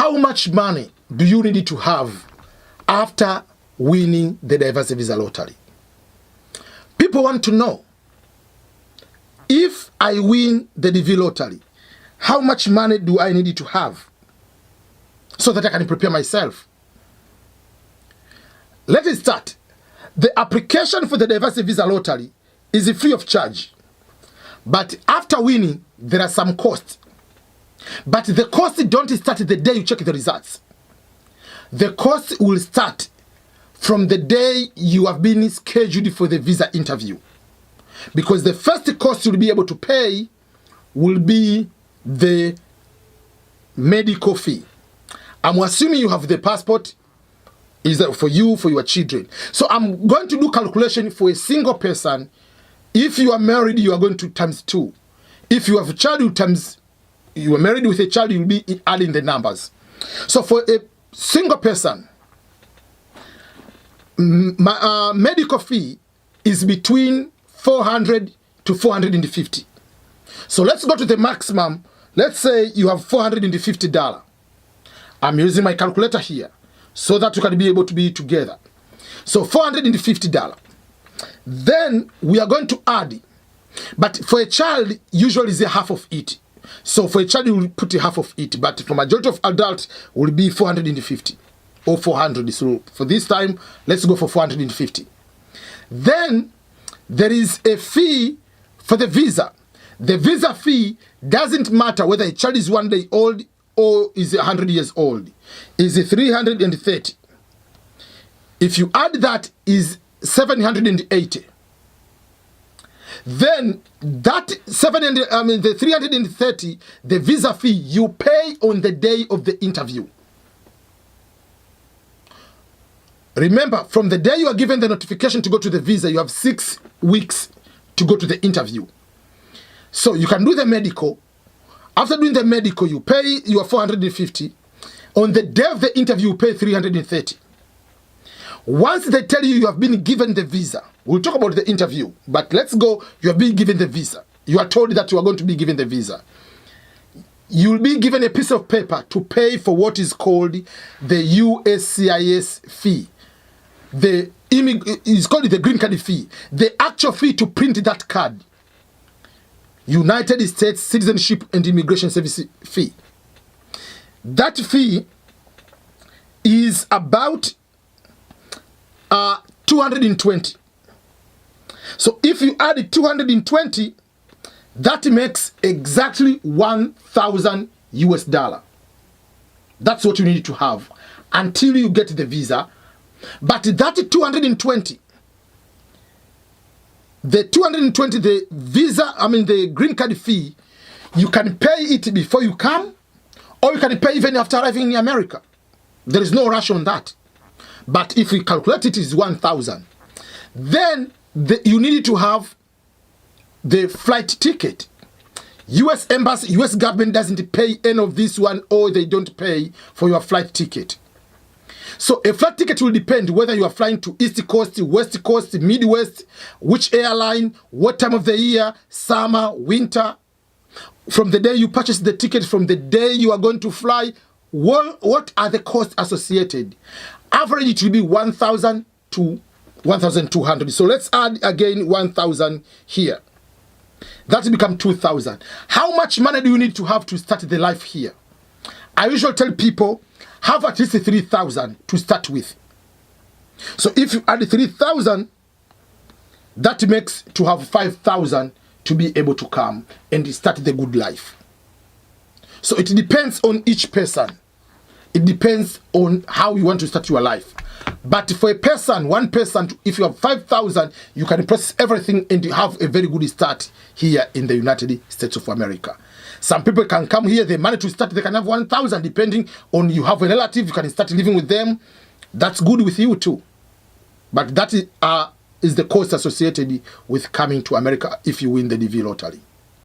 how much money do you need to have after winning the diversity visa lottery? People want to know, if I win the DV lottery, how much money do I need to have so that I can prepare myself? Let us start. The application for the diversity visa lottery is free of charge. But after winning, there are some costs. But the costs don't start the day you check the results. The costs will start from the day you have been scheduled for the visa interview. Because the first cost you'll be able to pay will be the medical fee. I'm assuming you have the passport. Is that for you, for your children? So I'm going to do calculation for a single person. If you are married, you are going to times 2. If you have a child, you are married with a child, you'll be adding the numbers. So for a single person, my medical fee is between 400 to 450. So let's go to the maximum. Let's say you have $450. I'm using my calculator here so that you can be able to be together. So $450. Then we are going to add. But for a child, usually is a half of it. So for a child, you will put a half of it. But for majority of adults, will be 450 or 400. So for this time, let's go for 450. Then there is a fee for the visa. The visa fee doesn't matter whether a child is 1 day old or is 100 years old. Is 330. If you add that, is 780. Then that the 330, the visa fee you pay on the day of the interview. Remember, from the day you are given the notification to go to the visa, you have 6 weeks to go to the interview. So you can do the medical. After doing the medical, you pay your 450. On the day of the interview, you pay 330. Once they tell you you have been given the visa, we'll talk about the interview, but let's go, you have been given the visa. You are told that you are going to be given the visa. You'll be given a piece of paper to pay for what is called the USCIS fee. It's called the green card fee. The actual fee to print that card. United States Citizenship and Immigration Service fee. That fee is about 220. So if you add 220, that makes exactly 1,000 US dollar. That's what you need to have until you get the visa. But that 220, the visa, the green card fee, you can pay it before you come, or you can pay even after arriving in America. There is no rush on that. But if we calculate it is 1,000, then you need to have the flight ticket. U.S. Embassy, U.S. government doesn't pay any of this one, or they don't pay for your flight ticket. So a flight ticket will depend whether you are flying to East Coast, West Coast, Midwest, which airline, what time of the year, summer, winter. From the day you purchase the ticket, from the day you are going to fly, what are the costs associated? Average it will be 1,000 to 1,200. So let's add again 1,000 here. That will become 2,000. How much money do you need to have to start the life here? I usually tell people, have at least 3,000 to start with. So if you add 3,000, that makes to have 5,000 to be able to come and start the good life. So it depends on each person. It depends on how you want to start your life. But for a person, one person, if you have 5,000, you can process everything and you have a very good start here in the United States of America. Some people can come here, they manage to start, they can have 1,000, depending on you have a relative, you can start living with them. That's good with you too. But that is the cost associated with coming to America if you win the DV lottery.